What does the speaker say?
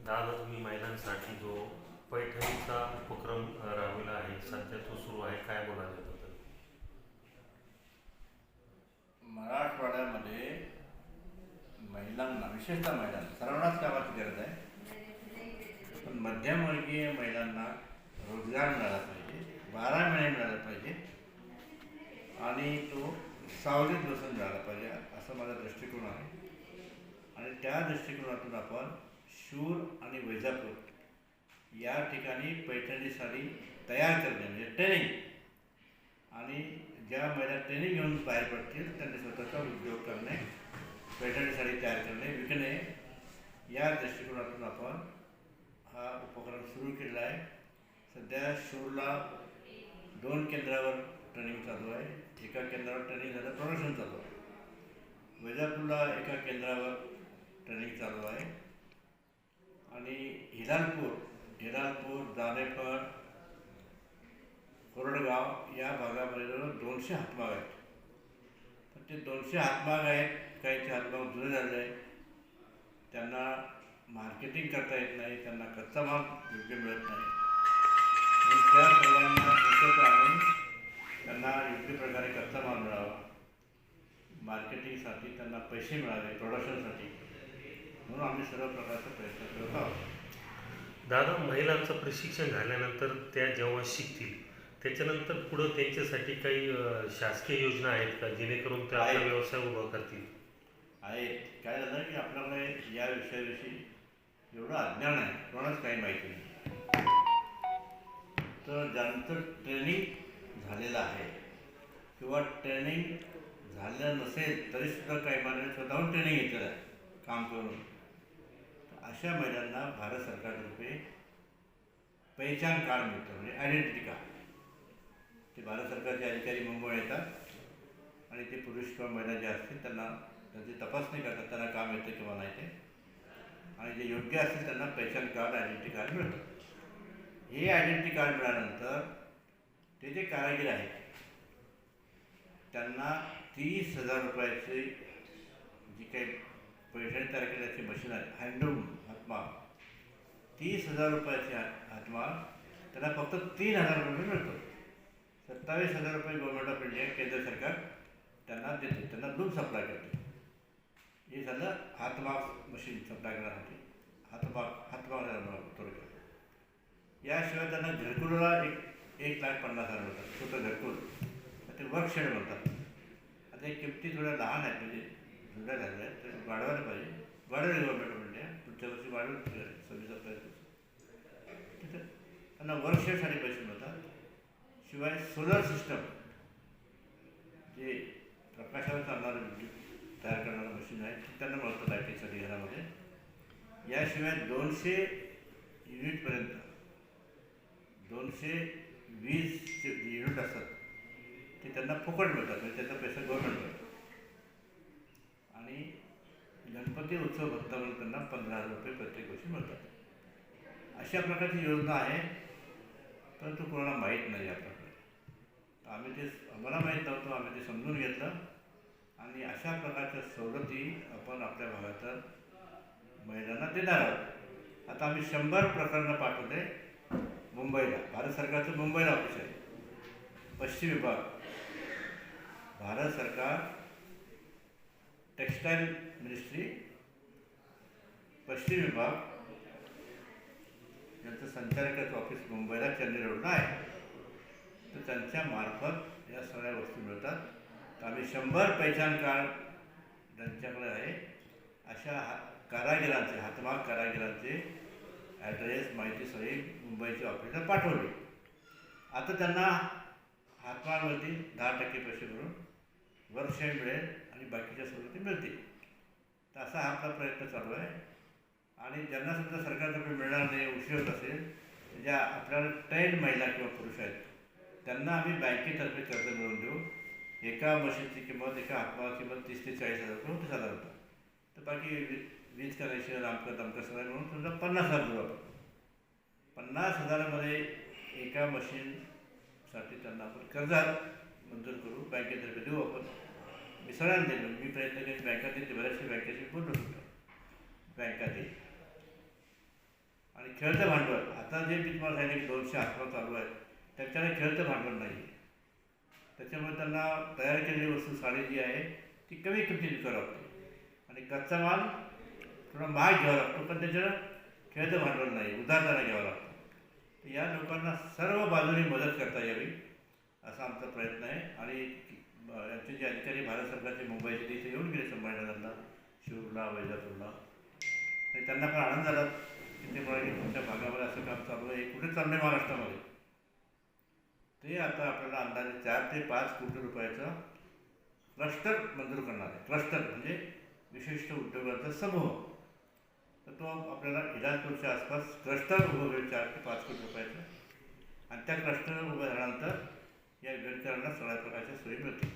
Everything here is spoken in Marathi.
दादा तुम्ही महिलांसाठी जो पैठणीचा उपक्रम राबविला आहे, सध्या तो सुरू आहे, काय बोलाल याबद्दल? मराठवाड्यामध्ये महिलांना, विशेषतः महिलांना, सर्वांनाच कामाची गरज आहे. पण मध्यमवर्गीय महिलांना रोजगार मिळाला पाहिजे, 12 महिने मिळाला पाहिजे आणि तो सावलीत बसून मिळाला पाहिजे, असं माझा दृष्टिकोन आहे. आणि त्या दृष्टिकोनातून आपण शूर आणि वैजापूर या ठिकाणी पैठणी साडी तयार करणे म्हणजे ट्रेनिंग, आणि ज्या महिला ट्रेनिंग घेऊन बाहेर पडतील त्यांनी स्वतःचा उद्योग करणे, पैठणी साडी तयार करणे, विकणे, या दृष्टिकोनातून आपण हा उपक्रम सुरू केला आहे. सध्या शूरला 2 केंद्रावर ट्रेनिंग चालू आहे. एका केंद्रावर ट्रेनिंग झालं, प्रोडक्शन चालू आहे. वैजापूरला एका केंद्रावर ट्रेनिंग चालू आहे. आणि हिरालपूर, दानेफळ, कोरडगाव या भागामध्ये जवळ 200 हातमाग आहेत. तर ते 200 हातमाग आहेत. काहीचे हातमाग जुने झाले आहेत, त्यांना मार्केटिंग करता येत नाही, त्यांना कच्चा माल योग्य मिळत नाही. आणि त्या सर्वांना एकत्र आणून त्यांना योग्य प्रकारे कच्चा माल मिळावा, मार्केटिंगसाठी त्यांना पैसे मिळावे, प्रोडक्शनसाठी, म्हणून आम्ही सर्व प्रकारचा प्रयत्न करत आहोत. दादा, महिलांचं प्रशिक्षण झाल्यानंतर त्या जेव्हा शिकतील त्याच्यानंतर पुढं त्यांच्यासाठी काही शासकीय योजना आहेत का, जेणेकरून त्या आपला व्यवसाय उभा करतील? आहेत. काय झालं की आपल्याकडे या विषयाविषयी एवढं अज्ञान आहे, कोणाच काही माहिती नाही. तर ज्यांचं ट्रेनिंग झालेलं आहे किंवा ट्रेनिंग झालं नसेल तरीसुद्धा काही महिन्यांनी स्वतःहून ट्रेनिंग घेतलेलं आहे काम करून, तर अशा महिलांना भारत सरकारतर्फे पहिचान कार्ड मिळतं, म्हणजे आयडेंटिटी कार्ड. ते भारत सरकारचे अधिकारी मुंबईला येतात आणि ते पुरुष किंवा महिला जे असतील त्यांना त्यांची तपासणी करतात, त्यांना काम येतं किंवा नाही ते, आणि जे योग्य असतील त्यांना पहिचान कार्ड, आयडेंटिटी कार्ड मिळतं. हे आयडेंटिटी कार्ड मिळाल्यानंतर ते जे कारागीर आहेत त्यांना 30,000 रुपयाची जी काही पैठणी तयार केल्याची मशीन आहे, हँडलूम हातमाग, 30,000 रुपयाचे हातमाग त्यांना फक्त 3,000 रुपये मिळतो. 27,000 रुपये गव्हर्नमेंट ऑफ इंडिया, केंद्र सरकार त्यांना देते, त्यांना दूध सप्लाय करते. हे झालं हातमाग मशीन सप्लाय करण्यासाठी, हातमाग थोडक्यात. याशिवाय त्यांना घरकुलला 1,50,000 मिळतात, छोटं घरकुल, ते वर्कशेड म्हणतात. आता एक किमती थोड्या लहान आहेत, म्हणजे जुड्या झाल्या आहेत, तर वाढवायला पाहिजे. वाढवेल गव्हर्नमेंट ऑफ इंडिया, पुढच्या वर्षी वाढवेल, 26 प्रयत्न. तिथं त्यांना वर्कशेडसाठी पैसे मिळतात. शिवाय सोलर सिस्टम, जे प्रकाशावर चालणारं विद्युत तयार करणारं मशीन आहे, ते त्यांना मिळतं लाईटिंगसाठी घरामध्ये. याशिवाय 200 युनिटपर्यंत, 220 जे युनिट असतात ते त्यांना फुकट मिळतात, म्हणजे त्याचा पैसा गव्हर्नमेंट मिळतो. आणि गणपती उत्सव भत्ता म्हणून त्यांना 15,000 रुपये प्रत्येक वर्षी मिळतात. अशा प्रकारची योजना आहे, परंतु कोणाला माहीत नाही आपल्याकडे. आम्हाला माहीत नव्हतं, आम्ही ते समजून घेतलं आणि अशा प्रकारच्या सवलती आपण आपल्या भागात महिलांना देणार आहोत. आता आम्ही 100 प्रकरणं पाठवले मुंबईला. भारत सरकारचं मुंबईला ऑफिस आहे, पश्चिम विभाग, भारत सरकार टेक्स्टाईल मिनिस्ट्री, पश्चिम विभाग, यांचं संचालकाचं ऑफिस मुंबईला चेन्नई रोडला आहे. तर त्यांच्या मार्फत या सगळ्या वस्तू मिळतात. तर आम्ही 100 पहिचान कार्ड ज्यांच्याकडे आहे अशा कारागिरांचे, हातमाग कारागिरांचे ॲड्रेस, माहिती सगळी मुंबईच्या ऑफिसला पाठवली. आता त्यांना हातमागवरती 10% पैसे भरून वर्कशेड मिळेल आणि बाकीच्या सवलती मिळतील. तर असा हा आपला प्रयत्न चालू आहे. आणि ज्यांना सुद्धा सरकारतर्फे मिळणार नाही, उशीर होत असेल, ज्या आपल्याला ट्रेंड महिला किंवा पुरुष आहेत त्यांना आम्ही बँकेतर्फे कर्ज मिळवून देऊ. एका मशीनची किंमत, एका हातमागाची किंमत 30,000 ते 40,000 रुपये होते साधारणतः. तर बाकी वीज कनेक्शन, आमकं दमकं सगळं म्हणून समजा 50,000 देऊ आपण. 50,000मध्ये एका मशीनसाठी त्यांना आपण कर्ज मंजूर करू, बँकेतर्फे देऊ आपण. मी सगळ्यांना देतो, मी प्रयत्न केले, बँका देते, बऱ्याचशा बँकेशी बोललो होतो, बँका देईल. खेळतं भांडवल आता जे मी तुम्हाला सांगितलं की 200 आसपास चालू आहे त्याच्याने खेळतं भांडवल नाही आहे. त्याच्यामुळे त्यांना तयार केलेली वस्तू साडी जी आहे ती कमी किमतीत विकावं लागते आणि कच्चा माल थोडा महाग घ्यावा लागतो, पण त्याच्यानं खेळतं भांडवल नाही, उधारदारा घ्यावं लागतं. तर या लोकांना सर्व बाजूने मदत करता यावी असा आमचा प्रयत्न आहे. आणि यांचे जे अधिकारी भारत सरकारचे मुंबईचे तिथे येऊन गेले संभाजीनगरला, शिरूरला, वैजापूरला, आणि त्यांना पण आनंद झाला की ते म्हणाले की तुमच्या भागामध्ये असं काम चालू आहे, कुठे चाललं आहे महाराष्ट्रामध्ये. ते आता आपल्याला अंदाजे 4 ते 5 कोटी रुपयाचा क्लस्टर मंजूर करणार आहे. क्लस्टर म्हणजे विशिष्ट उद्योगाचा समूह. तर तो आपल्याला इलाजपूरच्या आसपास क्लस्टर उभं होईल 4 ते 5 कोटी रुपयाचं, आणि त्या क्लस्टर उभं झाल्यानंतर या विद्यार्थ्यांना सगळ्या प्रकारच्या सोयी मिळतील.